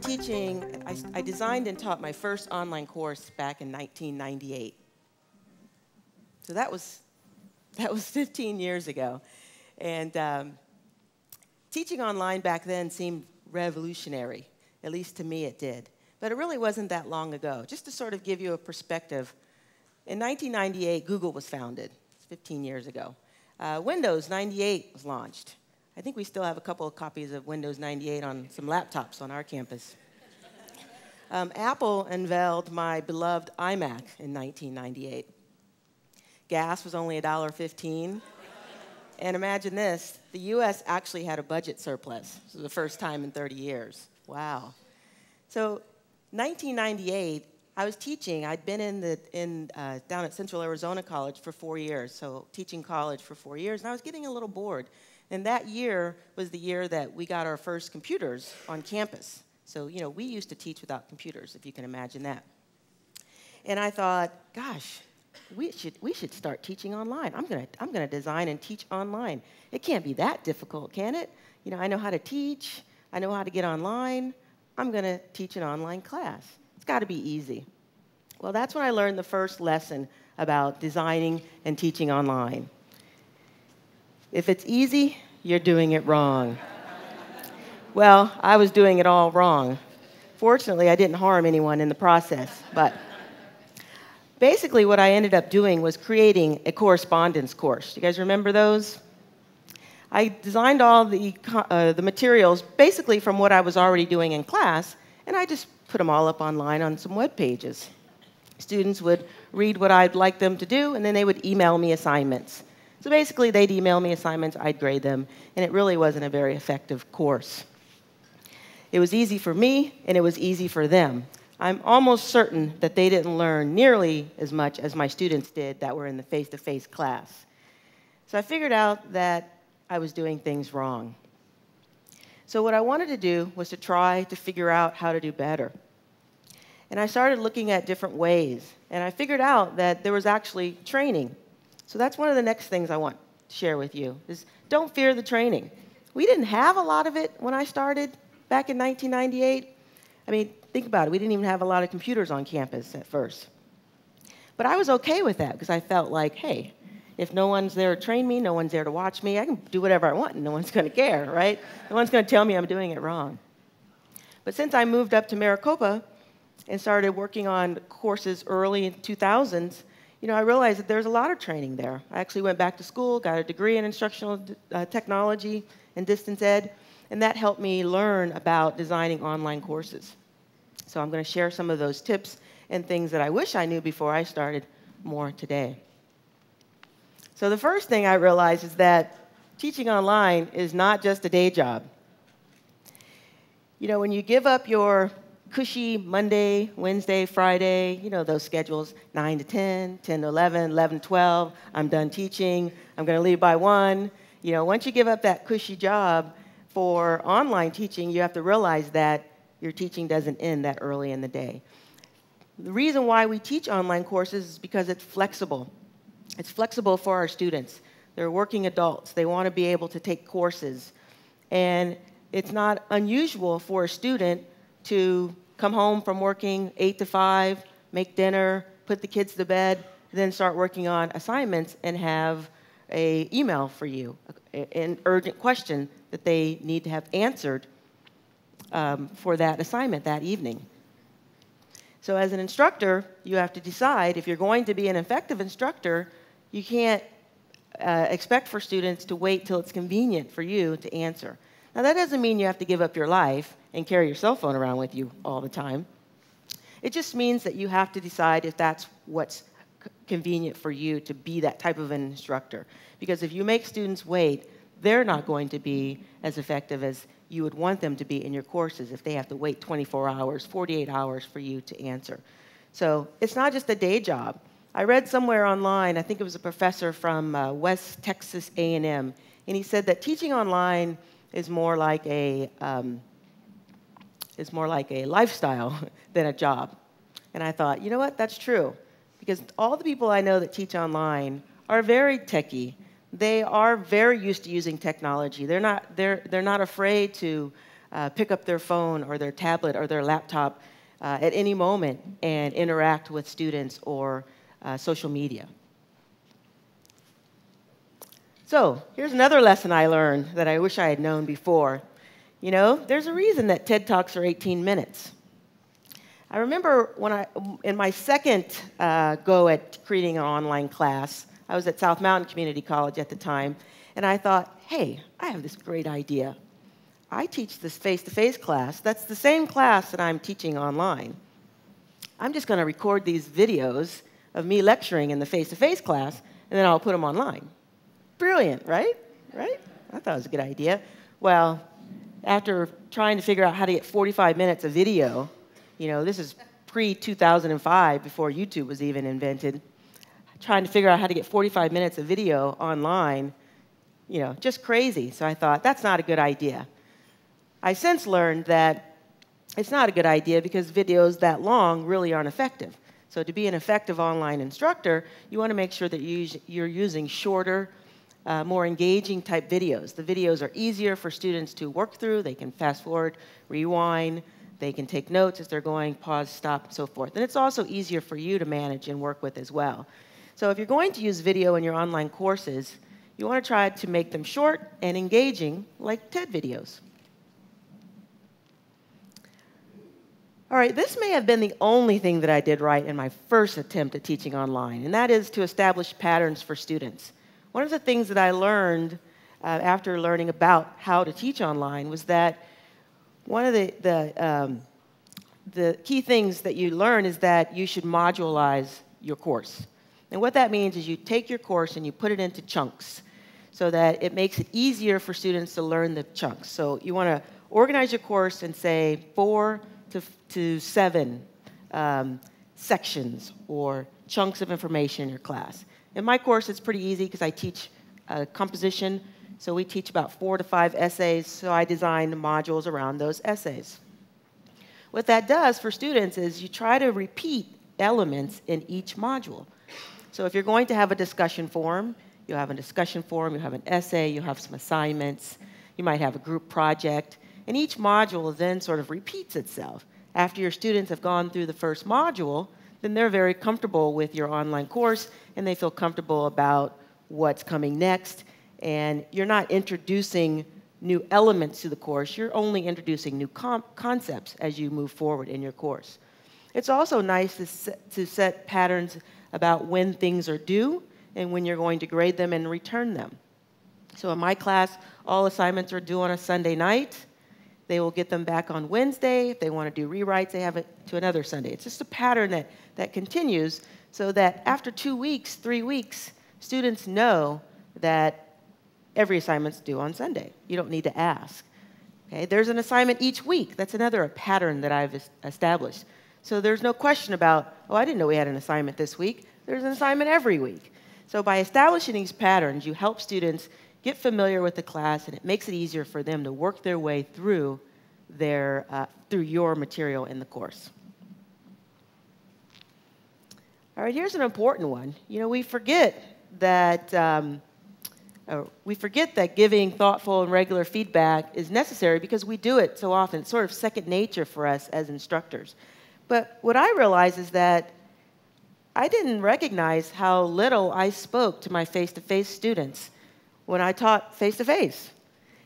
teaching, I designed and taught my first online course back in 1998. So that was 15 years ago. And teaching online back then seemed revolutionary. At least to me it did. But it really wasn't that long ago. Just to sort of give you a perspective, in 1998, Google was founded. It's 15 years ago. Windows 98 was launched. I think we still have a couple of copies of Windows 98 on some laptops on our campus. Apple unveiled my beloved iMac in 1998. Gas was only $1.15. And imagine this, the US actually had a budget surplus. This was the first time in 30 years. Wow. So 1998, I was teaching. I'd been down at Central Arizona College for 4 years, so teaching college for 4 years, and I was getting a little bored. And that year was the year that we got our first computers on campus. So, you know, we used to teach without computers, if you can imagine that. And I thought, gosh, we should start teaching online. I'm gonna design and teach online. It can't be that difficult, can it? You know, I know how to teach. I know how to get online. I'm gonna teach an online class. It's got to be easy. Well, that's when I learned the first lesson about designing and teaching online. If it's easy, you're doing it wrong. Well, I was doing it all wrong. Fortunately, I didn't harm anyone in the process, but basically what I ended up doing was creating a correspondence course. You guys remember those? I designed all the materials basically from what I was already doing in class, and I just put them all up online on some web pages. Students would read what I'd like them to do, and then they would email me assignments. So basically, they'd email me assignments, I'd grade them, and it really wasn't a very effective course. It was easy for me, and it was easy for them. I'm almost certain that they didn't learn nearly as much as my students did that were in the face-to-face class. So I figured out that I was doing things wrong. So what I wanted to do was to try to figure out how to do better. And I started looking at different ways, and I figured out that there was actually training. So that's one of the next things I want to share with you, is don't fear the training. We didn't have a lot of it when I started back in 1998. I mean, think about it. We didn't even have a lot of computers on campus at first. But I was okay with that because I felt like, hey, if no one's there to train me, no one's there to watch me, I can do whatever I want and no one's going to care, right? No one's going to tell me I'm doing it wrong. But since I moved up to Maricopa and started working on courses early in 2000s, you know, I realized that there's a lot of training there. I actually went back to school, got a degree in instructional technology and distance ed, and that helped me learn about designing online courses. So I'm going to share some of those tips and things that I wish I knew before I started more today. So the first thing I realized is that teaching online is not just a day job. You know, when you give up your cushy Monday, Wednesday, Friday, you know, those schedules, 9 to 10, 10 to 11, 11 to 12, I'm done teaching, I'm going to leave by 1. You know, once you give up that cushy job for online teaching, you have to realize that your teaching doesn't end that early in the day. The reason why we teach online courses is because it's flexible. It's flexible for our students. They're working adults. They want to be able to take courses. And it's not unusual for a student to come home from working 8 to 5, make dinner, put the kids to bed, then start working on assignments and have an email for you, an urgent question that they need to have answered for that assignment that evening. So as an instructor, you have to decide if you're going to be an effective instructor, you can't expect for students to wait till it's convenient for you to answer. Now, that doesn't mean you have to give up your life and carry your cell phone around with you all the time. It just means that you have to decide if that's what's convenient for you to be that type of an instructor. Because if you make students wait, they're not going to be as effective as you would want them to be in your courses if they have to wait 24 hours, 48 hours for you to answer. So it's not just a day job. I read somewhere online, I think it was a professor from West Texas A&M, and he said that teaching online is more like a lifestyle than a job. And I thought, you know what, that's true. Because all the people I know that teach online are very techie. They are very used to using technology. They're not afraid to pick up their phone or their tablet or their laptop at any moment and interact with students or social media. So here's another lesson I learned that I wish I had known before. You know, there's a reason that TED Talks are 18 minutes. I remember in my second go at creating an online class, I was at South Mountain Community College at the time, and I thought, hey, I have this great idea. I teach this face-to-face class. That's the same class that I'm teaching online. I'm just going to record these videos of me lecturing in the face-to-face class, and then I'll put them online. Brilliant, right? Right? I thought it was a good idea. Well, after trying to figure out how to get 45 minutes of video, you know, this is pre-2005, before YouTube was even invented, trying to figure out how to get 45 minutes of video online, you know, just crazy. So I thought, that's not a good idea. I since learned that it's not a good idea because videos that long really aren't effective. So to be an effective online instructor, you want to make sure that you're using shorter, more engaging type videos. The videos are easier for students to work through. They can fast forward, rewind. They can take notes as they're going, pause, stop, and so forth. And it's also easier for you to manage and work with as well. So if you're going to use video in your online courses, you want to try to make them short and engaging, like TED videos. All right, this may have been the only thing that I did right in my first attempt at teaching online, and that is to establish patterns for students. One of the things that I learned after learning about how to teach online was that one of the key things that you learn is that you should modularize your course. And what that means is you take your course and you put it into chunks so that it makes it easier for students to learn the chunks. So you want to organize your course and say 4 to 7 sections or chunks of information in your class. In my course, it's pretty easy because I teach composition. So we teach about 4 to 5 essays, so I designed modules around those essays. What that does for students is you try to repeat elements in each module. So if you're going to have a discussion forum, you'll have a discussion forum, you'll have an essay, you'll have some assignments, you might have a group project, and each module then sort of repeats itself. After your students have gone through the first module, then they're very comfortable with your online course, and they feel comfortable about what's coming next. And you're not introducing new elements to the course. You're only introducing new concepts as you move forward in your course. It's also nice to set patterns about when things are due and when you're going to grade them and return them. So in my class, all assignments are due on a Sunday night. They will get them back on Wednesday. If they want to do rewrites, they have it to another Sunday. It's just a pattern that continues so that after 2 weeks, 3 weeks, students know that every assignment's due on Sunday. You don't need to ask. Okay? There's an assignment each week. That's another pattern that I've established. So there's no question about, oh, I didn't know we had an assignment this week. There's an assignment every week. So by establishing these patterns, you help students get familiar with the class, and it makes it easier for them to work their way through your material in the course. All right, here's an important one. You know, we forget that giving thoughtful and regular feedback is necessary because we do it so often. It's sort of second nature for us as instructors. But what I realized is that I didn't recognize how little I spoke to my face-to-face students when I taught face-to-face.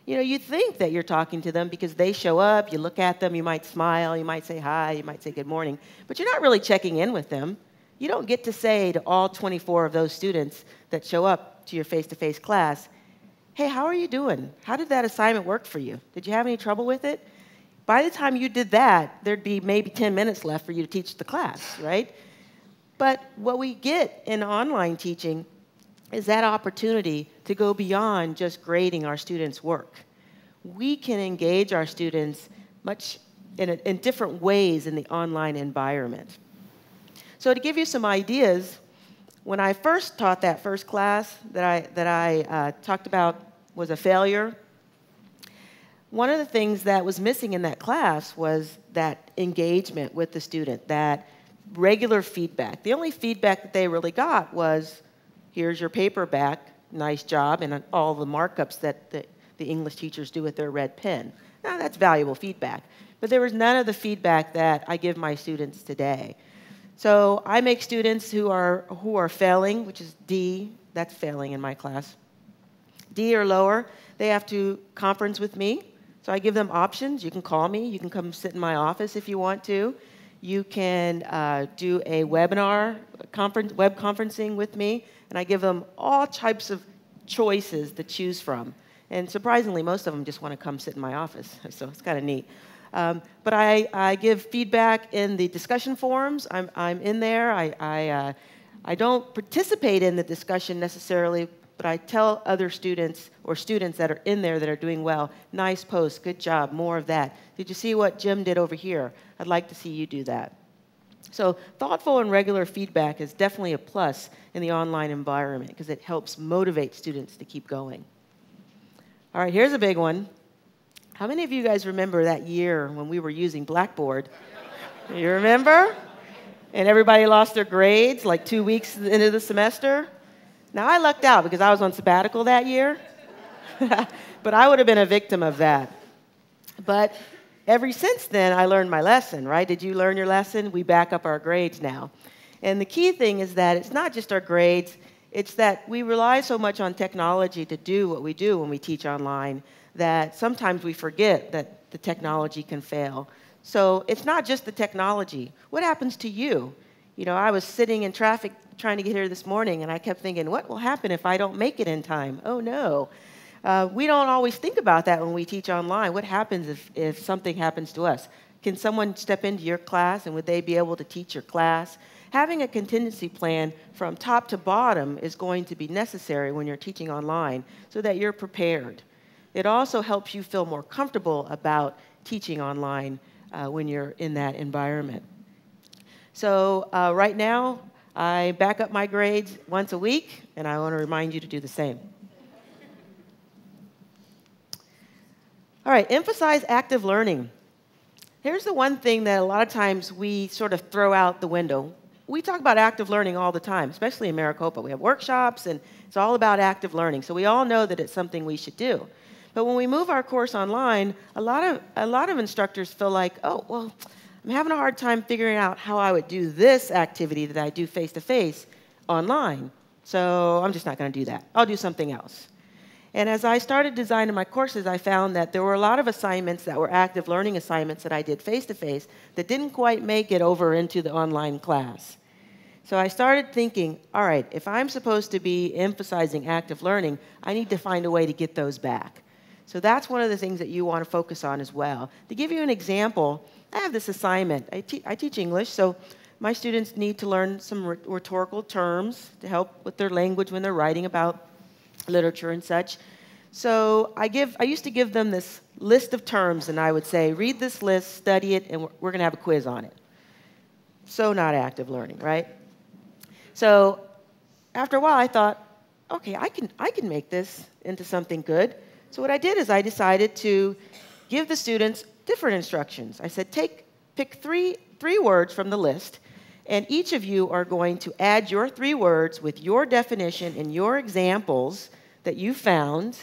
You know, you think that you're talking to them because they show up, you look at them, you might smile, you might say hi, you might say good morning, but you're not really checking in with them. You don't get to say to all 24 of those students that show up to your face-to-face class, hey, how are you doing? How did that assignment work for you? Did you have any trouble with it? By the time you did that, there'd be maybe 10 minutes left for you to teach the class, right? But what we get in online teaching is that opportunity to go beyond just grading our students' work. We can engage our students in different ways in the online environment. So to give you some ideas, when I first taught that first class that I talked about was a failure, one of the things that was missing in that class was that engagement with the student, that regular feedback. The only feedback that they really got was, here's your paper back, nice job, and all the markups that the English teachers do with their red pen. Now, that's valuable feedback. But there was none of the feedback that I give my students today. So I make students who are failing, which is D, that's failing in my class, D or lower, they have to conference with me. So I give them options. You can call me. You can come sit in my office if you want to. You can do a webinar, web conferencing with me, and I give them all types of choices to choose from. And surprisingly, most of them just want to come sit in my office, so it's kind of neat. But I give feedback in the discussion forums. I'm in there. I don't participate in the discussion necessarily, but I tell other students or students that are in there that are doing well, nice post, good job, more of that. Did you see what Jim did over here? I'd like to see you do that. So thoughtful and regular feedback is definitely a plus in the online environment because it helps motivate students to keep going. All right, here's a big one. How many of you guys remember that year when we were using Blackboard? You remember? And everybody lost their grades like 2 weeks into the semester? Now, I lucked out because I was on sabbatical that year, but I would have been a victim of that. But ever since then, I learned my lesson, right? Did you learn your lesson? We back up our grades now. And the key thing is that it's not just our grades, it's that we rely so much on technology to do what we do when we teach online that sometimes we forget that the technology can fail. So it's not just the technology. What happens to you? You know, I was sitting in traffic trying to get here this morning, and I kept thinking, what will happen if I don't make it in time? Oh, no. We don't always think about that when we teach online. What happens if something happens to us? Can someone step into your class, and would they be able to teach your class? Having a contingency plan from top to bottom is going to be necessary when you're teaching online so that you're prepared. It also helps you feel more comfortable about teaching online when you're in that environment. So right now, I back up my grades once a week, and I want to remind you to do the same. All right, emphasize active learning. Here's the one thing that a lot of times we sort of throw out the window. We talk about active learning all the time, especially in Maricopa. We have workshops, and it's all about active learning. So we all know that it's something we should do. But when we move our course online, a lot of instructors feel like, oh, well, I'm having a hard time figuring out how I would do this activity that I do face-to-face online. So I'm just not going to do that. I'll do something else. And as I started designing my courses, I found that there were a lot of assignments that were active learning assignments that I did face-to-face that didn't quite make it over into the online class. So I started thinking, all right, if I'm supposed to be emphasizing active learning, I need to find a way to get those back. So that's one of the things that you want to focus on as well. To give you an example, I have this assignment. I teach English, so my students need to learn some rhetorical terms to help with their language when they're writing about literature and such. So I used to give them this list of terms, and I would say, read this list, study it, and we're going to have a quiz on it. So not active learning, right? So after a while, I thought, okay, I can make this into something good. So what I did is I decided to give the students different instructions. I said, pick three words from the list, and each of you are going to add your 3 words with your definition and your examples that you found,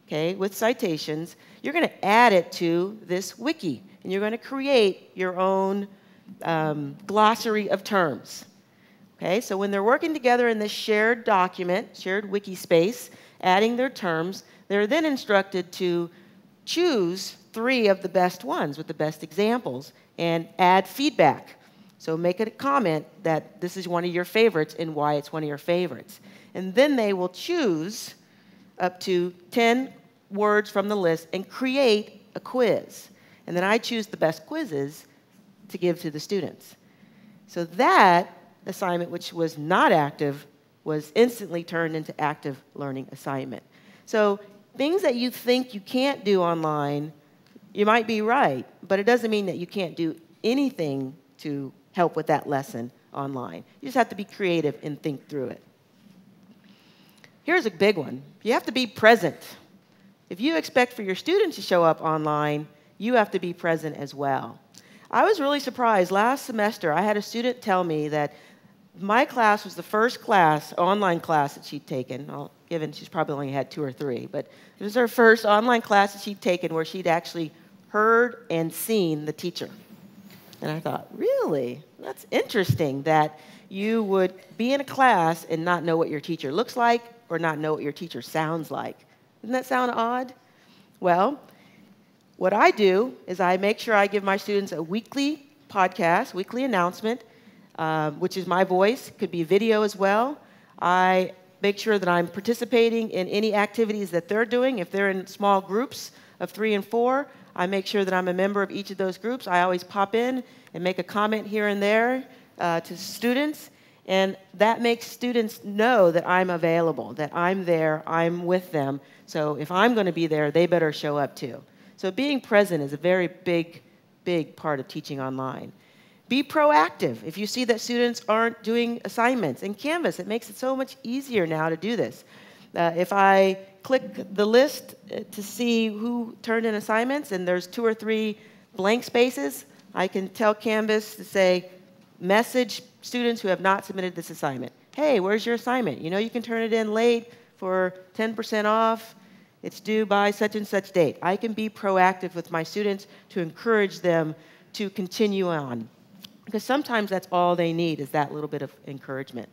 okay, with citations. You're going to add it to this wiki, and you're going to create your own glossary of terms. Okay, so when they're working together in this shared document, shared wiki space, adding their terms, they're then instructed to choose 3 of the best ones with the best examples and add feedback. So make a comment that this is one of your favorites and why it's one of your favorites. And then they will choose up to 10 words from the list and create a quiz. And then I choose the best quizzes to give to the students. So that assignment, which was not active, was instantly turned into active learning assignment. So things that you think you can't do online, you might be right, but it doesn't mean that you can't do anything to help with that lesson online. You just have to be creative and think through it. Here's a big one. You have to be present. If you expect for your students to show up online, you have to be present as well. I was really surprised. Last semester, I had a student tell me that my class was the first class, online class that she'd taken, well, given she's probably only had 2 or 3, but it was her first online class that she'd taken where she'd actually heard and seen the teacher. And I thought, really? That's interesting that you would be in a class and not know what your teacher looks like or not know what your teacher sounds like. Doesn't that sound odd? Well, what I do is I make sure I give my students a weekly podcast, weekly announcement, which is my voice. Could be video as well. I make sure that I'm participating in any activities that they're doing. If they're in small groups of 3 and 4, I make sure that I'm a member of each of those groups. I always pop in and make a comment here and there to students. And that makes students know that I'm available, that I'm there, I'm with them. So if I'm going to be there, they better show up too. So being present is a very big, big part of teaching online. Be proactive. If you see that students aren't doing assignments in Canvas, it makes it so much easier now to do this. If I click the list to see who turned in assignments and there's 2 or 3 blank spaces, I can tell Canvas to say, message students who have not submitted this assignment. Hey, where's your assignment? You know you can turn it in late for 10% off. It's due by such and such date. I can be proactive with my students to encourage them to continue on. Because sometimes that's all they need is that little bit of encouragement.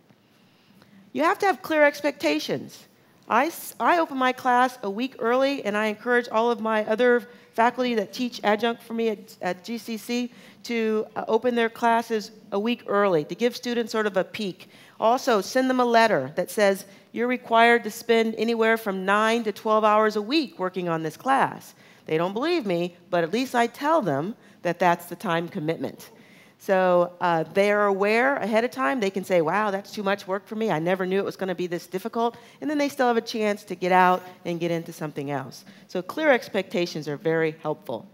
You have to have clear expectations. I open my class a week early, and I encourage all of my other faculty that teach adjunct for me at GCC to open their classes a week early to give students sort of a peek. Also, send them a letter that says, you're required to spend anywhere from 9 to 12 hours a week working on this class. They don't believe me, but at least I tell them that that's the time commitment. So they are aware ahead of time. They can say, wow, that's too much work for me. I never knew it was going to be this difficult. And then they still have a chance to get out and get into something else. So clear expectations are very helpful.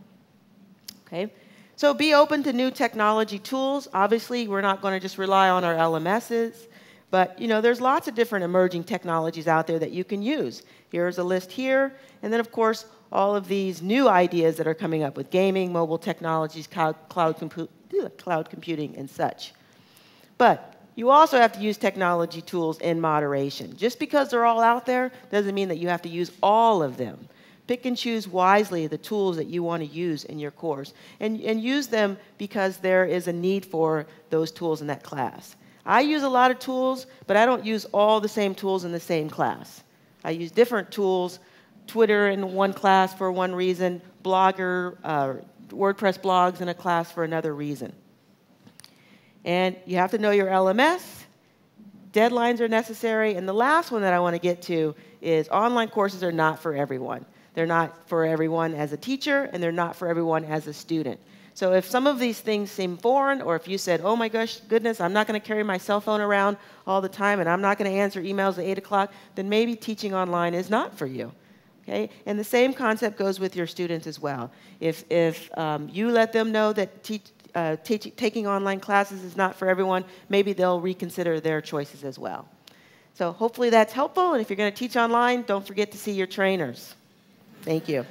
Okay? So be open to new technology tools. Obviously, we're not going to just rely on our LMSs. But there's lots of different emerging technologies out there that you can use. Here's a list here. And then, of course, all of these new ideas that are coming up with gaming, mobile technologies, cloud computing, and such. But you also have to use technology tools in moderation. Just because they're all out there doesn't mean that you have to use all of them. Pick and choose wisely the tools that you want to use in your course, and use them because there is a need for those tools in that class. I use a lot of tools, but I don't use all the same tools in the same class. I use different tools, Twitter in one class for one reason, Blogger, WordPress blogs in a class for another reason. And you have to know your LMS. Deadlines are necessary. And the last one that I want to get to is online courses are not for everyone. They're not for everyone as a teacher, and they're not for everyone as a student. So if some of these things seem foreign, or if you said, oh my goodness, I'm not going to carry my cell phone around all the time, and I'm not going to answer emails at 8 o'clock, then maybe teaching online is not for you. Okay? And the same concept goes with your students as well. If you let them know that taking online classes is not for everyone, maybe they'll reconsider their choices as well. So hopefully that's helpful, and if you're going to teach online, don't forget to see your trainers. Thank you.